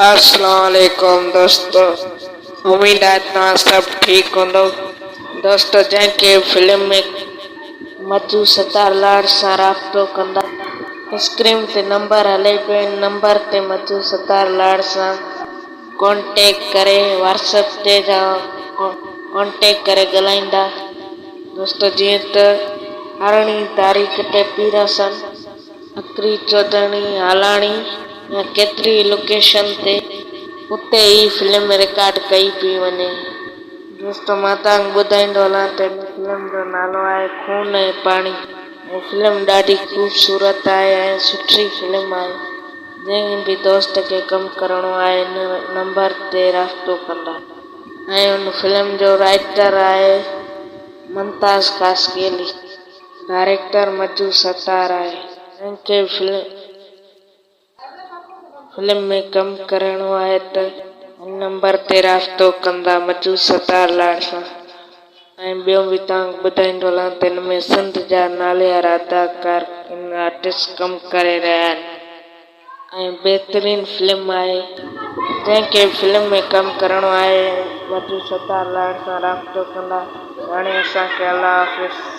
अस्सलाम वालेकुम दोस्तों। उम्मीद है तव्हां सब ठीक हूंदो। दोस्तों, जंहिंखे फिल्म में मधु सतार लाड सां राब्तो कंदा स्क्रीन ते नंबर हले पियो, नंबर ते मधु सतार लाड सां कॉन्टेक्ट करे व्हाट्सएप ते जा कॉन्टेक्ट करे ॻाल्हाईंदा। दोस्तों, जीअं त 18 तारीख़ ते पीरसन अकरी चौधरी हालाणी या केतिरी लोकेशन ते उते ई फिल्म रिकॉर्ड कई पई वञे। दोस्तों, मां तव्हांखे ॿुधाईंदो हलां त फिल्म जो नालो आहे खून ऐं पाणी। फिल्म ॾाढी ख़ूबसूरत आहे ऐं सुठी फिल्म आहे। जंहिं बि दोस्त खे कमु करणो आहे हिन नंबर ते राब्तो कंदा। ऐं उन फिल्म जो राइटर आहे मुमताज़ कासकेली, डायरेक्टर मधु सतार आहे। जंहिंखे फिल्म में कमु करणो आहे त हिन नंबर ते राब्तो कंदा मधु सतार लाड सां। ऐं ॿियो बि तव्हांखे ॿुधाईंदो हलां त हिन में सिंध जा नालेवार अदाकार आर्टिस्ट कमु करे रहिया आहिनि ऐं बहितरीन फिल्म आहे। जंहिंखे फिल्म में कमु करणो आहे मधु सतार लाड सां राब्तो कंदा। हाणे असांखे अल्लाह हाफ़िज़।